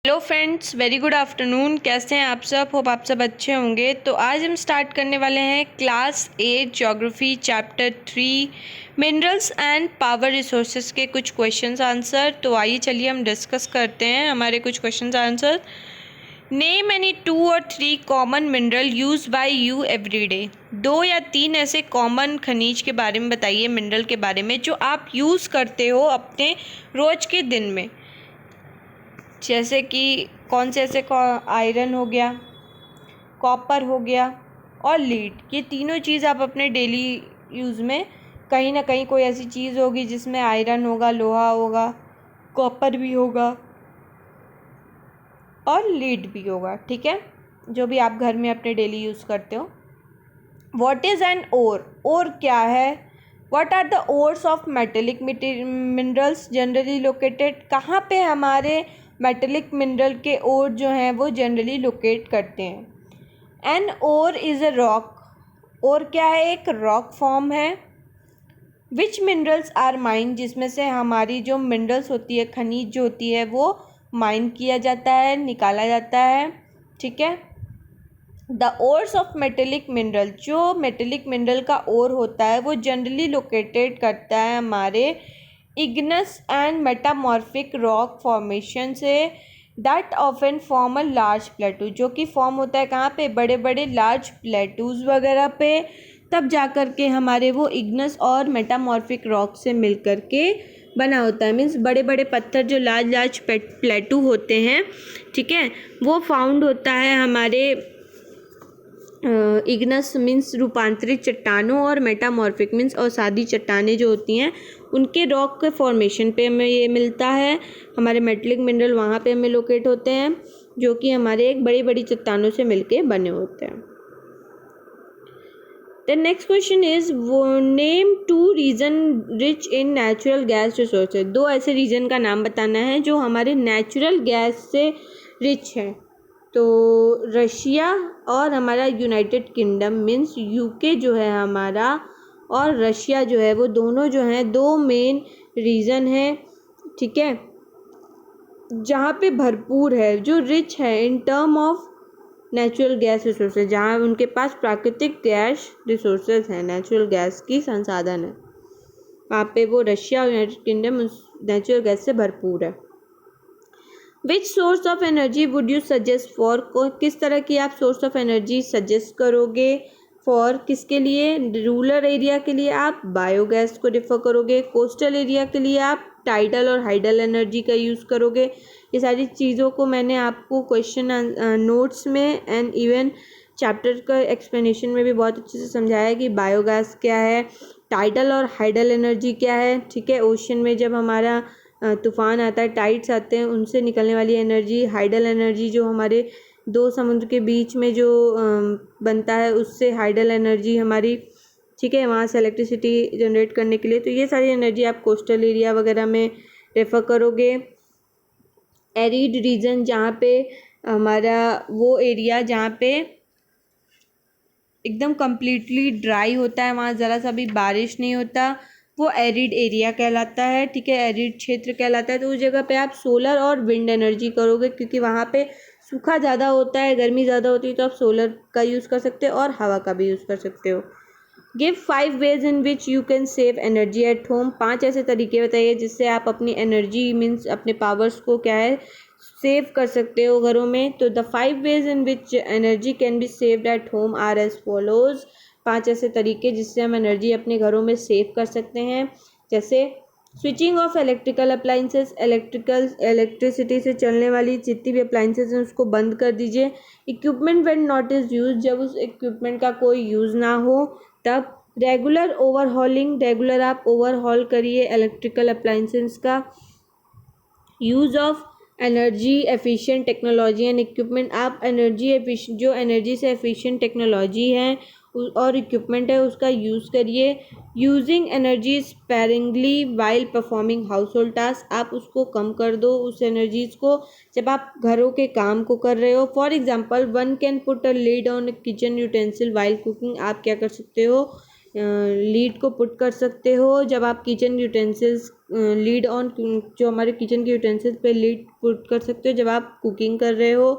Hello friends, very good afternoon. कैसे हैं आप सब? होप आप सब अच्छे होंगे। तो आज हम स्टार्ट करने वाले हैं class 8 geography chapter 3 minerals and power resources के कुछ क्वेश्चंस आंसर। तो आइए चलिए हम डिस्कस करते हैं हमारे कुछ क्वेश्चंस आंसर। नेम एनी 2 और 3 common mineral use by you everyday. 2 या 3 ऐसे कॉमन खनिज के बारे में बताइए, मिनरल के बारे में जो आप यूज़ करते हो अपने रोज के दिन में। जैसे कि कौन से ऐसे आयरन हो गया, कॉपर हो गया और लीड। ये तीनों चीज़ आप अपने डेली यूज़ में कहीं ना कहीं कोई ऐसी चीज़ होगी जिसमें आयरन होगा, लोहा होगा, कॉपर भी होगा और लीड भी होगा। ठीक है, जो भी आप घर में अपने डेली यूज़ करते हो। What is an ore? Ore क्या है? What are the ores of metallic minerals generally located? कहाँ पे हमारे मेटेलिक मिनरल के ओर जो हैं वो जनरली लोकेट करते हैं। An ore is a rock. Ore क्या है? एक रॉक फॉर्म है। Which minerals are mine? जिसमें से हमारी जो मिनरल्स होती है, खनिज जो होती है, वो माइन किया जाता है, निकाला जाता है। ठीक है। The ores of metallic mineral, जो मेटेलिक मिनरल का ओर होता है वो जनरली लोकेटेड करता है हमारे Ignis and metamorphic rock formation say that often form a large प्लेटू। जो कि फॉर्म होता है कहाँ पे? बड़े बड़े लार्ज प्लेटूज वगैरह पे। तब जा कर के हमारे वो इग्नस और मेटामॉर्फिक रॉक से मिल कर के बना होता है। मीन्स बड़े बड़े पत्थर जो लार्ज प्लेटू होते हैं, ठीक है, वो फाउंड होता है हमारे इग्नस मीन्स रूपांतरित चट्टानों और मेटामॉर्फिक मीन्स असादी चट्टानें जो होती हैं उनके रॉक के फॉर्मेशन पे हमें ये मिलता है। हमारे मेटेलिक मिनरल वहाँ पे हमें लोकेट होते हैं जो कि हमारे एक बड़ी बड़ी चट्टानों से मिलके बने होते हैं। The next question is name 2 region rich in natural gas resources. 2 ऐसे रीजन का नाम बताना है जो हमारे नेचुरल गैस से रिच है। तो रशिया और हमारा यूनाइटेड किंगडम मीन्स यूके जो है हमारा, और रशिया जो है, वो दोनों जो हैं 2 मेन रीज़न हैं। ठीक है, जहाँ पे भरपूर है, जो रिच है in term of natural gas resources, जहाँ उनके पास प्राकृतिक गैस रिसोर्सेज हैं, नेचुरल गैस की संसाधन है, वहाँ पे वो रशिया और यूनाइटेड किंगडम नेचुरल गैस से भरपूर है। Which source of energy would you suggest for? किस तरह की आप सोर्स ऑफ एनर्जी सजेस्ट करोगे? फॉर किसके लिए? रूरल एरिया के लिए आप बायोगैस को रेफर करोगे, कोस्टल एरिया के लिए आप टाइडल और हाइडल एनर्जी का यूज़ करोगे। ये सारी चीज़ों को मैंने आपको क्वेश्चन नोट्स में एंड इवन चैप्टर का एक्सप्लेनेशन में भी बहुत अच्छे से समझाया है कि बायोगैस क्या है, टाइडल और हाइडल एनर्जी क्या है। ठीक है, ओशन में जब हमारा तूफान आता है, टाइड्स आते हैं, उनसे निकलने वाली एनर्जी। हाइडल एनर्जी जो हमारे 2 समुद्र के बीच में जो बनता है, उससे हाइडल एनर्जी हमारी, ठीक है, वहाँ से इलेक्ट्रिसिटी जनरेट करने के लिए। तो ये सारी एनर्जी आप कोस्टल एरिया वगैरह में रेफर करोगे। एरिड रीजन, जहाँ पे हमारा वो एरिया जहाँ पे एकदम कम्प्लीटली ड्राई होता है, वहाँ ज़रा सा भी बारिश नहीं होता, वो एरिड एरिया कहलाता है। ठीक है, एरिड क्षेत्र कहलाता है। तो उस जगह पे आप सोलर और विंड एनर्जी करोगे, क्योंकि वहाँ पे सूखा ज़्यादा होता है, गर्मी ज़्यादा होती है, तो आप सोलर का यूज़ कर सकते हो और हवा का भी यूज़ कर सकते हो। Give 5 ways in which you can save energy at home. 5 ऐसे तरीके बताइए जिससे आप अपनी एनर्जी मीन्स अपने पावर्स को क्या है, सेव कर सकते हो घरों में। तो the 5 ways in which energy can be saved at home are as follows. 5 ऐसे तरीके जिससे हम एनर्जी अपने घरों में सेव कर सकते हैं। जैसे switching off electrical appliances, electricity से चलने वाली जितनी भी अप्लाइंसेस हैं उसको बंद कर दीजिए। Equipment when not is use, जब उस इक्विपमेंट का कोई यूज़ ना हो तब। रेगुलर ओवरहॉलिंग, रेगुलर आप ओवरहॉल करिए इलेक्ट्रिकल अप्लाइंसेस का। Use of energy efficient technology and equipment, आप एनर्जी एफिशिएंट, जो एनर्जी से एफिशिएंट टेक्नोलॉजी है और इक्विपमेंट है उसका यूज़ करिए। Using energy sparingly while performing house hold task, आप उसको कम कर दो उस एनर्जीज को जब आप घरों के काम को कर रहे हो। For example, one can put a lid on kitchen utensil while cooking. आप क्या कर सकते हो, लीड को पुट कर सकते हो जब आप किचन यूटेंसिल्स लीड ऑन जो हमारे किचन के यूटेंसिल्स पे लीड पुट कर सकते हो जब आप कुकिंग कर रहे हो।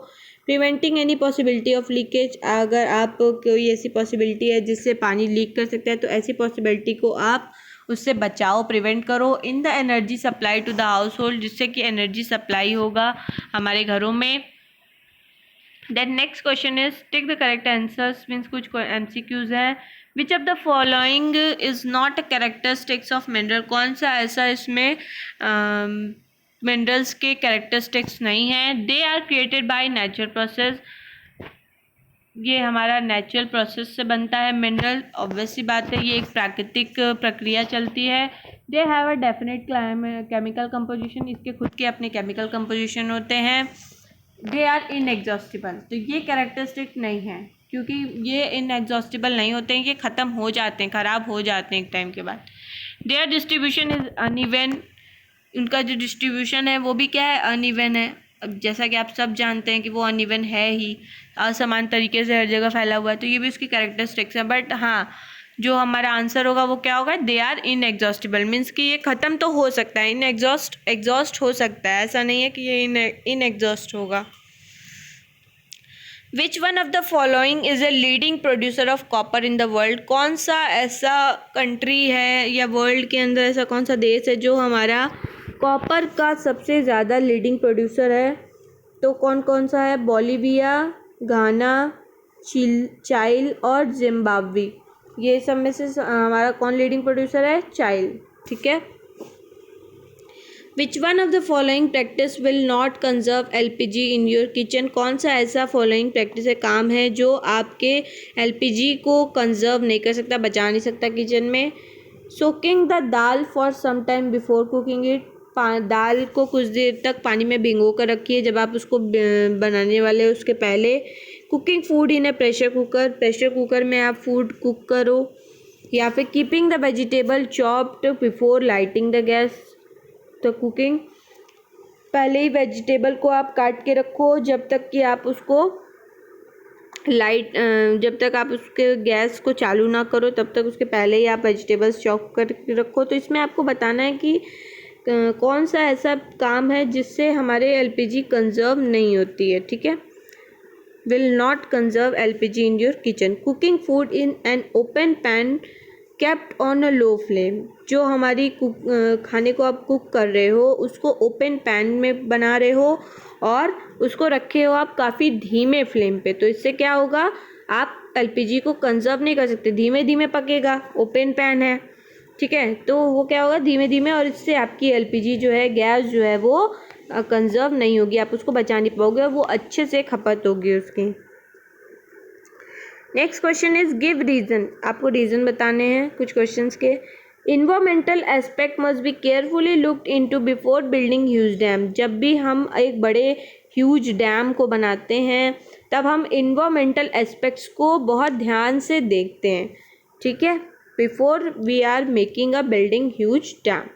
Preventing any possibility of leakage, अगर आप कोई ऐसी पॉसिबिलिटी है जिससे पानी लीक कर सकता है तो ऐसी पॉसिबिलिटी को आप उससे बचाओ, प्रिवेंट करो। In the energy supply to the household, जिससे कि एनर्जी सप्लाई होगा हमारे घरों में। Then next question is tick the correct answers, means कुछ MCQs हैं। Which of the following is not characteristics of mineral, कौन सा ऐसा इसमें मिनरल्स के कैरेक्टरिस्टिक्स नहीं हैं। They are created by natural process, ये हमारा नेचुरल प्रोसेस से बनता है मिनरल, ऑब्वियस सी बात है, ये एक प्राकृतिक प्रक्रिया चलती है। They have a definite chemical composition, इसके खुद के अपने केमिकल कंपोजिशन होते हैं। दे आर इनएग्जॉस्टिबल, तो ये कैरेक्टरिस्टिक नहीं है क्योंकि ये इनएग्जॉस्टिबल नहीं होते हैं, ये ख़त्म हो जाते हैं, ख़राब हो जाते हैं एक टाइम के बाद। देयर डिस्ट्रीब्यूशन इज अनइवन, उनका जो डिस्ट्रीब्यूशन है वो भी क्या है, अनइवन है। अब जैसा कि आप सब जानते हैं कि वो अनइवन है ही, असमान तरीके से हर जगह फैला हुआ है, तो ये भी उसकी कैरेक्टरिस्टिक्स है। बट हाँ, जो हमारा आंसर होगा वो क्या होगा, दे आर इनएग्जॉस्टिबल, मीन्स कि ये ख़त्म तो हो सकता है, एग्जॉस्ट हो सकता है, ऐसा नहीं है कि ये इनएग्जॉस्ट होगा। Which one of the following is a leading producer of copper in the world, कौन सा ऐसा कंट्री है या वर्ल्ड के अंदर ऐसा कौन सा देश है जो हमारा कॉपर का सबसे ज़्यादा लीडिंग प्रोड्यूसर है। तो कौन कौन सा है, बोलिविया, घाना, चाइल और जिम्बाब्वे, ये सब में से हमारा कौन लीडिंग प्रोड्यूसर है, चाइल, ठीक है। Which one of the following practice will not conserve LPG in your kitchen, कौन सा ऐसा फॉलोइंग प्रैक्टिस है, काम है जो आपके LPG को कंजर्व नहीं कर सकता, बचा नहीं सकता किचन में। Soaking the dal for some time before cooking it, दाल को कुछ देर तक पानी में भिगो कर रखिए जब आप उसको बनाने वाले उसके पहले। Cooking food in A pressure cooker, pressure cooker में आप फूड कुक करो। या फिर keeping the vegetable chopped before lighting the gas, तो कुकिंग पहले ही वेजिटेबल को आप काट के रखो जब तक कि आप उसको जब तक आप उसके गैस को चालू ना करो तब तक उसके पहले ही आप वेजिटेबल्स चॉप कर रखो। तो इसमें आपको बताना है कि कौन सा ऐसा काम है जिससे हमारे LPG कंजर्व नहीं होती है, ठीक है। Will not conserve LPG in your kitchen. Cooking food in an open pan kept on a low flame, जो हमारी खाने को आप कुक कर रहे हो उसको ओपन पैन में बना रहे हो और उसको रखे हो आप काफ़ी धीमे फ्लेम पे, तो इससे क्या होगा, आप LPG को कंजर्व नहीं कर सकते, धीमे धीमे पकेगा, ओपन पैन है, ठीक है। तो वो क्या होगा, धीमे धीमे, और इससे आपकी LPG जो है, गैस जो है वो कंजर्व नहीं होगी, आप उसको बचा नहीं पाओगे, वो अच्छे से खपत होगी उसकी। Next question is give reason, आपको रीज़न बताने हैं कुछ क्वेश्चंस के। Environmental aspect must be carefully looked into before building huge dam, जब भी हम एक बड़े ह्यूज डैम को बनाते हैं तब हम इन्वायरमेंटल एस्पेक्ट्स को बहुत ध्यान से देखते हैं, ठीक है, before we are making a building huge dam.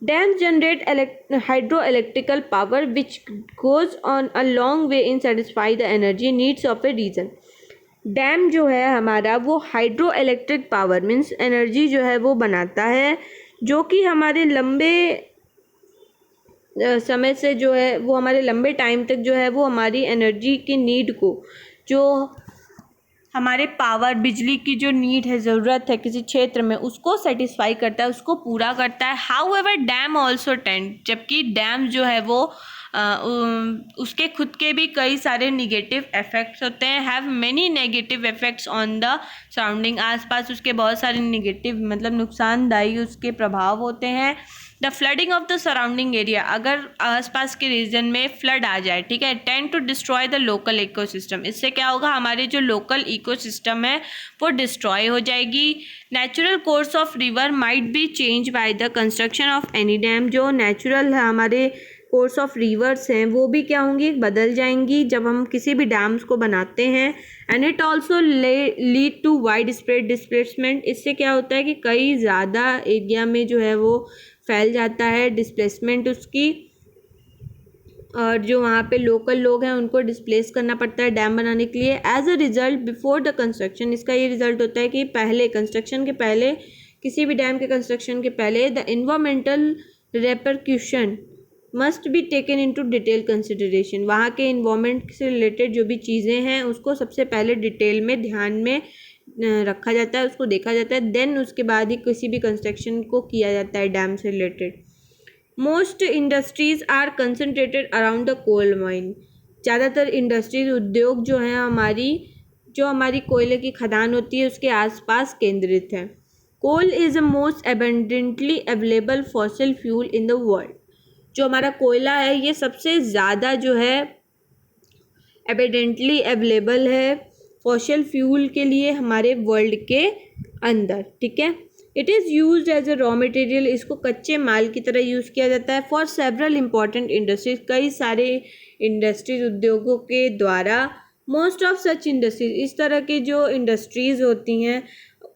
Dams generate hydroelectrical power which goes on a long way in satisfy the energy needs of a region. Dam जो है हमारा वो hydro electric power means energy जो है वो बनाता है, जो कि हमारे लंबे समय से जो है वो हमारे लंबे टाइम तक जो है वो हमारी एनर्जी की नीड को, जो हमारे पावर बिजली की जो नीड है, ज़रूरत है किसी क्षेत्र में, उसको सेटिस्फाई करता है, उसको पूरा करता है। How ever dam also tend, जबकि डैम जो है वो उसके खुद के भी कई सारे निगेटिव इफ़ेक्ट्स होते हैं, have many negative effects on the surrounding, आसपास उसके बहुत सारे निगेटिव मतलब नुकसानदायी उसके प्रभाव होते हैं। The flooding of the surrounding area, अगर आसपास के रीजन में फ्लड आ जाए, ठीक है, tend to destroy the local ecosystem, इससे क्या होगा, हमारे जो लोकल इकोसिस्टम है वो डिस्ट्रॉय हो जाएगी। Natural course of river might be change by the construction of any damn, जो नेचुरल है हमारे कोर्स ऑफ रिवर्स हैं वो भी क्या होंगी, बदल जाएंगी जब हम किसी भी डैम्स को बनाते हैं। And it also lead to widespread displacement, इससे क्या होता है कि कई ज़्यादा एरिया में जो है वो फैल जाता है डिस्प्लेसमेंट उसकी, और जो वहाँ पे लोकल लोग हैं उनको डिस्प्लेस करना पड़ता है डैम बनाने के लिए। As a result before the construction, इसका ये रिजल्ट होता है कि पहले कंस्ट्रक्शन के पहले, किसी भी डैम के कंस्ट्रक्शन के पहले the environmental repercussion must be taken into detail consideration. वहाँ के इन्वायरमेंट से रिलेटेड जो भी चीज़ें हैं उसको सबसे पहले डिटेल में ध्यान में रखा जाता है, उसको देखा जाता है, देन उसके बाद ही किसी भी कंस्ट्रक्शन को किया जाता है डैम से related. Most industries are concentrated around the coal mine. ज़्यादातर इंडस्ट्रीज उद्योग जो हैं हमारी कोयले की खदान होती है उसके आसपास केंद्रित हैं। Coal is the most abundantly available fossil fuel in the world. जो हमारा कोयला है ये सबसे ज़्यादा जो है एबंडेंटली अवेलेबल है फॉसिल फ्यूल के लिए हमारे वर्ल्ड के अंदर, ठीक है। It is use as a raw material, इसको कच्चे माल की तरह यूज़ किया जाता है फॉर सेवरल इंपॉर्टेंट इंडस्ट्रीज, कई सारे इंडस्ट्रीज उद्योगों के द्वारा। मोस्ट ऑफ सच इंडस्ट्रीज, इस तरह की जो इंडस्ट्रीज़ होती हैं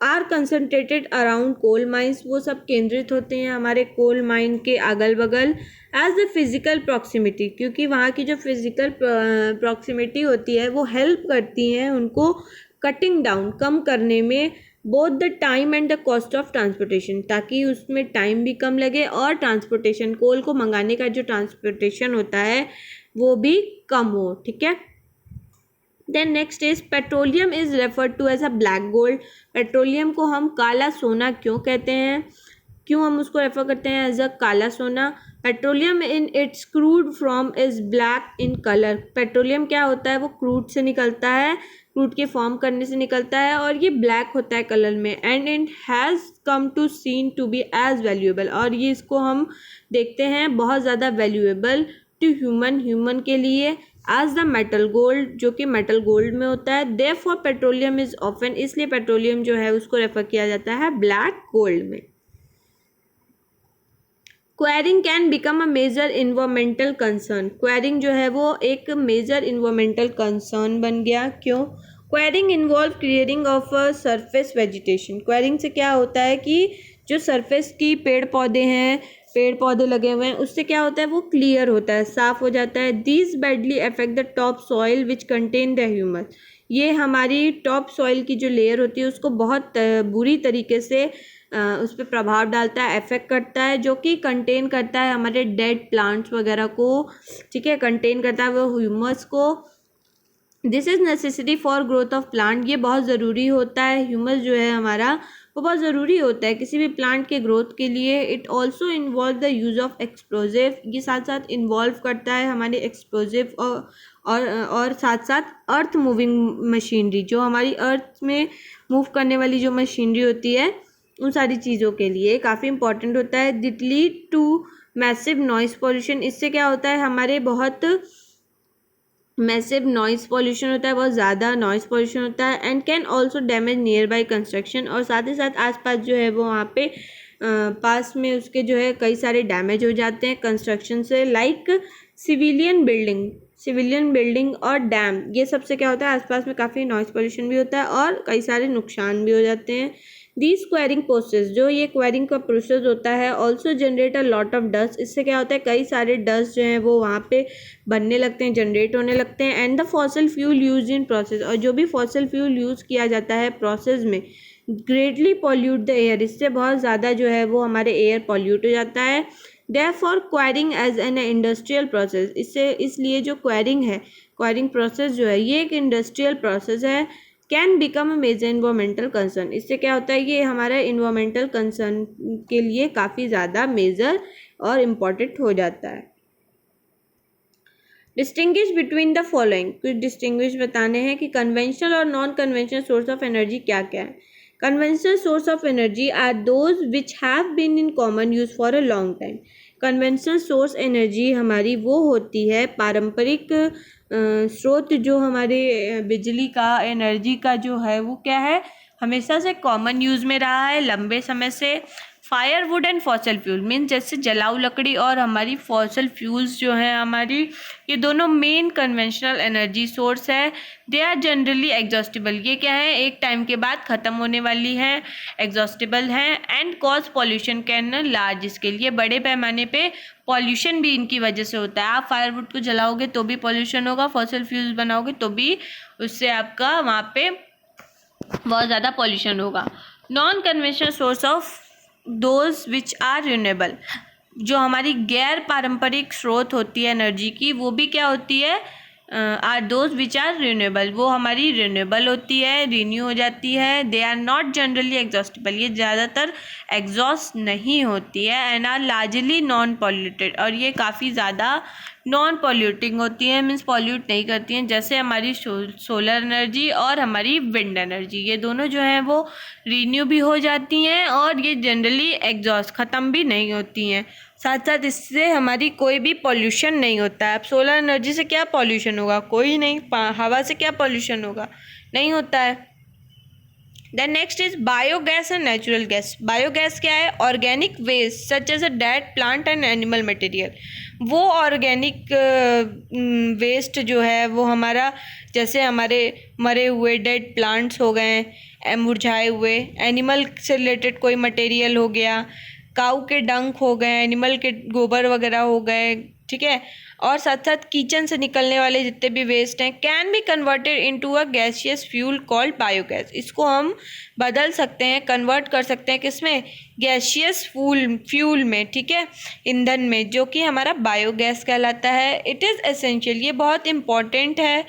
are concentrated around coal mines, वो सब केंद्रित होते हैं हमारे कोल माइन के अगल बगल। एज द फिज़िकल प्रॉक्सिमिटी, क्योंकि वहाँ की जो फिज़िकल प्रॉक्सिमिटी होती है वो हेल्प करती हैं उनको कटिंग डाउन, कम करने में both the time and the cost of transportation, ताकि उसमें टाइम भी कम लगे और ट्रांसपोर्टेशन, कोल को मंगाने का जो ट्रांसपोर्टेशन होता है वो भी कम हो, ठीक है। Then next is petroleum is referred to as a black gold. Petroleum को हम काला सोना क्यों कहते हैं, क्यों हम उसको रेफर करते हैं एज अ काला सोना? Petroleum in its crude from is black in colour. Petroleum क्या होता है, वो क्रूड से निकलता है, क्रूड के फॉर्म करने से निकलता है और ये ब्लैक होता है कलर में। And it has come to seen to be as valuable, और ये इसको हम देखते हैं बहुत ज़्यादा वैल्यूएबल टू ह्यूमन के लिए एज द मेटल गोल्ड, जो कि मेटल गोल्ड में होता है। देयरफॉर पेट्रोलियम इज ऑफन, इसलिए पेट्रोलियम जो है उसको रेफर किया जाता है ब्लैक गोल्ड में। Quarrying can become a major environmental concern. Quarrying जो है वो एक मेजर इन्वायरमेंटल कंसर्न बन गया, क्यों? Quarrying involve clearing of a surface vegetation. Quarrying से क्या होता है कि जो सरफेस की पेड़ पौधे लगे हुए हैं उससे क्या होता है, वो क्लियर होता है, साफ हो जाता है। These badly affect the top soil which contain the humus. ये हमारी टॉप सॉइल की जो लेयर होती है उसको बहुत बुरी तरीके से उस पर प्रभाव डालता है, अफेक्ट करता है, जो कि कंटेन करता है हमारे डेड प्लांट्स वगैरह को, ठीक है, कंटेन करता है वो ह्यूमस को। This is necessity for growth of plant. ये बहुत ज़रूरी होता है, ह्यूमस जो है हमारा वो बहुत ज़रूरी होता है किसी भी प्लांट के ग्रोथ के लिए। It also involve the use of explosive, ये साथ साथ इन्वॉल्व करता है हमारे एक्सप्लोजिव और साथ साथ अर्थ मूविंग मशीनरी, जो हमारी अर्थ में मूव करने वाली जो मशीनरी होती है उन सारी चीज़ों के लिए काफ़ी इंपॉर्टेंट होता है। It lead to massive noise pollution. इससे क्या होता है, हमारे बहुत मैसिव नॉइस पॉल्यूशन होता है, बहुत ज़्यादा नॉइस पॉल्यूशन होता है। And can also damage near by construction, और साथ ही साथ आसपास जो है वो वहाँ पे पास में उसके जो है कई सारे डैमेज हो जाते हैं कंस्ट्रक्शन से। लाइक सिविलियन बिल्डिंग और डैम, ये सबसे क्या होता है, आसपास में काफ़ी नॉइस पॉल्यूशन भी होता है और कई सारे नुकसान भी हो जाते हैं। दिस क्वेरिंग प्रोसेस, जो ये क्वेरिंग का प्रोसेस होता है, also generate a lot of dust. इससे क्या होता है, कई सारे डस्ट जो हैं वो वहाँ पे बनने लगते हैं, जनरेट होने लगते हैं। And the fossil fuel use in process, और जो भी फॉसिल फ्यूल यूज़ किया जाता है प्रोसेस में, ग्रेटली पॉल्यूट द एयर, इससे बहुत ज़्यादा जो है वो हमारे एयर पॉल्यूट हो जाता है। Therefore quarrying as an industrial process, इसलिए जो क्वेरिंग प्रोसेस जो है ये एक इंडस्ट्रियल प्रोसेस है। Can become a major environmental concern, इससे क्या होता है, ये हमारा इन्वायरमेंटल कंसर्न के लिए काफ़ी ज़्यादा मेजर और इम्पॉर्टेंट हो जाता है। डिस्टिंग्विश बिटवीन द फॉलोइंग, कुछ डिस्टिंग्विश बताने हैं कि कन्वेंशनल और non conventional source of energy क्या क्या है। Conventional source of energy are those which have been in common use for a long time. Conventional source energy हमारी वो होती है, पारंपरिक स्रोत जो हमारे बिजली का, एनर्जी का जो है वो क्या है, हमेशा से कॉमन यूज़ में रहा है लंबे समय से। Firewood and fossil fuel means जैसे जलाऊ लकड़ी और हमारी फॉसल फ्यूल्स जो हैं हमारी, ये दोनों मेन कन्वेंशनल एनर्जी सोर्स है। दे आर जनरली एग्जॉस्टेबल, ये क्या है, एक टाइम के बाद ख़त्म होने वाली हैं, एग्जॉस्टेबल हैं। And cause pollution can large, इसके लिए बड़े पैमाने पे पॉल्यूशन भी इनकी वजह से होता है। आप फायरवुड को जलाओगे तो भी पॉल्यूशन होगा, फॉसिल फ्यूल्स बनाओगे तो भी उससे आपका वहाँ पे बहुत ज़्यादा पॉल्यूशन होगा। Non conventional source of those which are renewable, जो हमारी गैर पारंपरिक स्रोत होती है एनर्जी की, वो भी क्या होती है, are those which are renewable, वो हमारी रिन्यूएबल होती है, रिन्यू हो जाती है। They are not generally exhaustible, ये ज़्यादातर एग्जॉस्ट नहीं होती है। And are largely non polluted, और ये काफ़ी ज़्यादा नॉन पॉल्यूटिंग होती है, मीन्स पॉल्यूट नहीं करती हैं। जैसे हमारी सोलर एनर्जी और हमारी विंड एनर्जी, ये दोनों जो हैं वो रीन्यू भी हो जाती हैं और ये जनरली एग्जॉस्ट ख़त्म भी नहीं होती हैं। साथ साथ इससे हमारी कोई भी पॉल्यूशन नहीं होता है। अब सोलर एनर्जी से क्या पॉल्यूशन होगा, कोई नहीं। हवा से क्या पॉल्यूशन होगा, नहीं होता है। Then next is biogas and natural gas. Biogas क्या है, organic waste such as a dead plant and animal material. वो ऑर्गेनिक वेस्ट जो है वो हमारा, जैसे हमारे मरे हुए डेड प्लांट्स हो गए, मुरझाए हुए, एनिमल से रिलेटेड कोई मटेरियल हो गया, काऊ के डंक हो गए, एनिमल के गोबर वगैरह हो गए, ठीक है, और साथ साथ किचन से निकलने वाले जितने भी वेस्ट हैं, can be converted into a gaseous fuel called biogas. इसको हम बदल सकते हैं, कन्वर्ट कर सकते हैं किसमें, गैसियस फ्यूल में, ठीक है, ईंधन में, जो कि हमारा बायोगैस कहलाता है। इट इज़ एसेंशियल, ये बहुत इम्पॉर्टेंट है।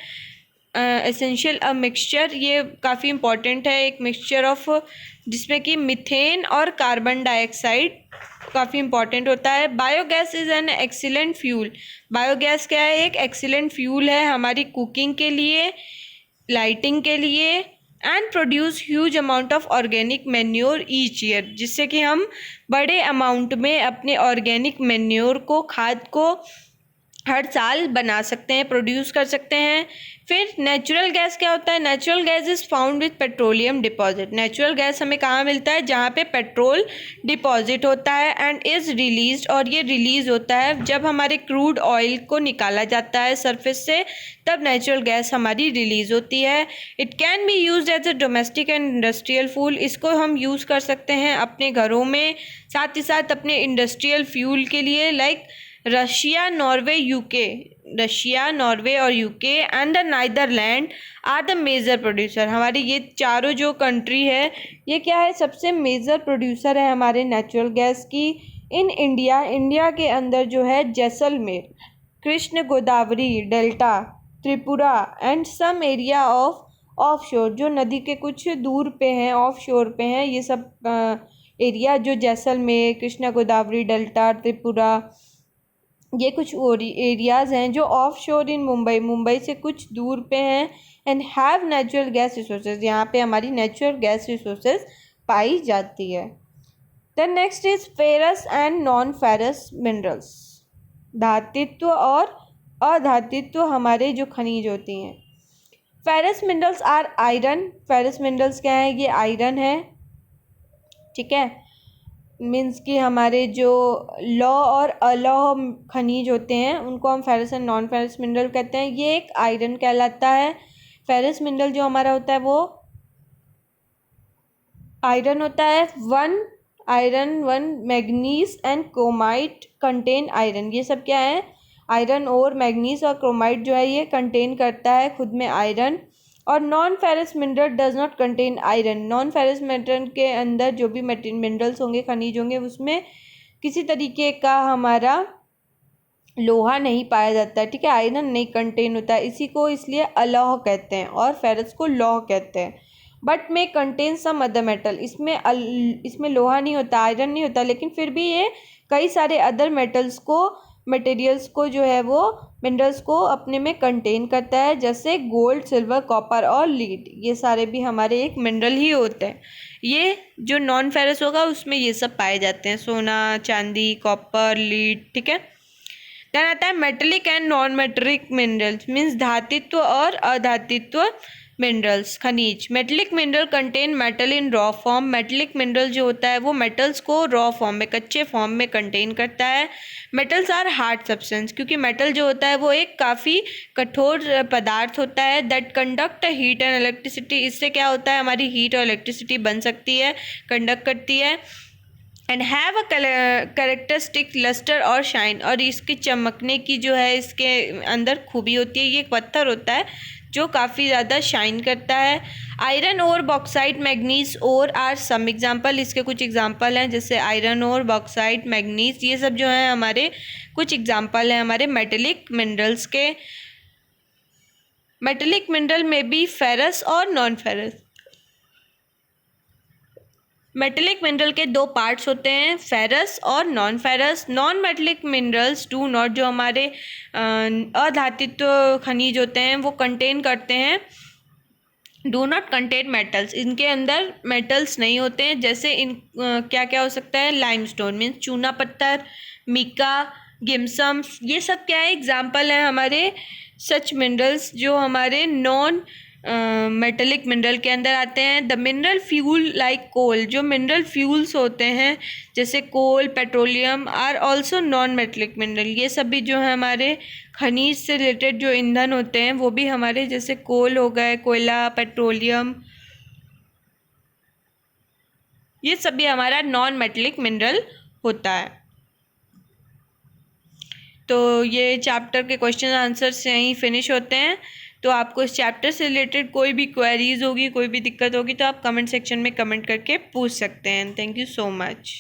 एसेंशियल अ मिक्सचर, ये काफ़ी इम्पॉर्टेंट है, एक मिक्सचर ऑफ, जिसमें कि मीथेन और कार्बन डाइऑक्साइड काफ़ी इंपॉर्टेंट होता है। Biogas is an excellent fuel. Biogas क्या है, एक एक्सीलेंट फ्यूल है हमारी कुकिंग के लिए, लाइटिंग के लिए, and produce huge amount of organic manure each year, जिससे कि हम बड़े अमाउंट में अपने ऑर्गेनिक मैन्योर को, खाद को हर साल बना सकते हैं, प्रोड्यूस कर सकते हैं। फिर नेचुरल गैस क्या होता है, natural gas is found with petroleum deposit. Natural gas हमें कहाँ मिलता है, जहाँ पे पेट्रोल डिपॉजिट होता है, एंड इज़ रिलीज, और ये रिलीज़ होता है जब हमारे क्रूड ऑयल को निकाला जाता है सरफेस से, तब नेचुरल गैस हमारी रिलीज़ होती है। It can be use as a domestic and industrial fuel. इसको हम यूज़ कर सकते हैं अपने घरों में, साथ ही साथ अपने इंडस्ट्रियल फ्यूल के लिए, like Russia, Norway, UK, Russia, Norway और UK and the Netherlands are the major producer. हमारी ये चारों जो कंट्री है, ये क्या है, सबसे मेजर प्रोड्यूसर है हमारे नेचुरल गैस की। इन इंडिया, इंडिया के अंदर जो है Jaisalmer, Krishna Godavari delta, Tripura and some area of offshore, जो नदी के कुछ दूर पे हैं, ऑफ शोर पे हैं, ये सब एरिया जो जैसलमेर, कृष्णा गोदावरी डेल्टा, त्रिपुरा, ये कुछ एरियाज़ हैं जो ऑफ शोर इन मुंबई, मुंबई से कुछ दूर पे हैं, and have natural gas resources, यहाँ पे हमारी नेचुरल गैस रिसोर्सेज पाई जाती है। Then next is ferrous and non ferrous minerals. धातुत्व और अधातुत्व हमारे जो खनिज होती हैं। Ferrous minerals are iron. Ferrous minerals क्या है, ये आयरन है, ठीक है, मीन्स कि हमारे जो लौह और अलौह खनिज होते हैं उनको हम ferrous and non ferrous mineral कहते हैं। ये एक आयरन कहलाता है। फेरस मिनरल जो हमारा होता है वो आयरन होता है। One iron, one manganese and chromite contain iron. ये सब क्या है, आयरन और मैग्नीज और क्रोमाइट जो है ये कंटेन करता है खुद में आयरन। और non ferrous mineral does not contain iron. Non ferrous mineral के अंदर जो भी मिनरल्स होंगे, खनिज होंगे, उसमें किसी तरीके का हमारा लोहा नहीं पाया जाता है, ठीक है, आयरन नहीं कंटेन होता है। इसी को इसलिए अलौह कहते हैं और फेरस को लौह कहते हैं। बट में कंटेन सम अदर मेटल, इसमें लोहा नहीं होता, आयरन नहीं होता, लेकिन फिर भी ये कई सारे अदर मेटल्स को, मटेरियल्स को जो है वो मिनरल्स को अपने में कंटेन करता है, जैसे गोल्ड, सिल्वर, कॉपर और लीड। ये सारे भी हमारे एक मिनरल ही होते हैं। ये जो नॉन फेरस होगा उसमें ये सब पाए जाते हैं, सोना, चांदी, कॉपर, लीड, ठीक है। देन आता है metallic and non metallic minerals, means धातुत्व और अधातुत्व मिनरल्स, खनिज। Metallic mineral contain metal in raw form. Metallic mineral जो होता है वो मेटल्स को रॉ फॉर्म में, कच्चे फॉर्म में कंटेन करता है। मेटल्स आर हार्ड सब्सटेंस, क्योंकि मेटल जो होता है वो एक काफ़ी कठोर पदार्थ होता है। That conduct heat and electricity, इससे क्या होता है, हमारी हीट और इलेक्ट्रिसिटी बन सकती है, कंडक्ट करती है। And have a characteristic lustre और शाइन, और इसके चमकने की जो है इसके अंदर खूबी होती है, ये एक पत्थर होता है जो काफ़ी ज़्यादा शाइन करता है। Iron ore, bauxite, manganese ore are some example, इसके कुछ एग्जाम्पल हैं, जैसे आयरन ओर, बॉक्साइट, मैग्नीज, ये सब जो हैं हमारे कुछ एग्जाम्पल हैं हमारे मेटेलिक मिनरल्स के। मेटेलिक मिनरल में भी फेरस और नॉन फेरस। मेटेलिक मिनरल के दो पार्ट्स होते हैं, फेरस और non ferrous. Non metallic minerals do not, जो हमारे अधातुत्व खनिज होते हैं वो कंटेन करते हैं, डू नॉट कंटेन मेटल्स, इनके अंदर मेटल्स नहीं होते हैं। जैसे इन क्या क्या हो सकता है, लाइमस्टोन मीन्स चूना पत्थर, मिका, गिम्सम, ये सब क्या है, एग्जाम्पल हैं हमारे सच मिनरल्स जो हमारे नॉन मेटेलिक मिनरल के अंदर आते हैं। The mineral fuel like coal, जो मिनरल फ्यूल्स होते हैं जैसे coal, petroleum, are also non metallic mineral, ये सब भी जो है हमारे खनिज से रिलेटेड जो ईंधन होते हैं वो भी हमारे, जैसे कोल हो गए, कोयला, पेट्रोलियम, ये सब भी हमारा नॉन मेटेलिक मिनरल होता है। तो ये चैप्टर के क्वेश्चन आंसर्स यहीं फिनिश होते हैं। तो आपको इस चैप्टर से रिलेटेड कोई भी क्वेरीज होगी, कोई भी दिक्कत होगी तो आप कमेंट सेक्शन में कमेंट करके पूछ सकते हैं। Thank you so much.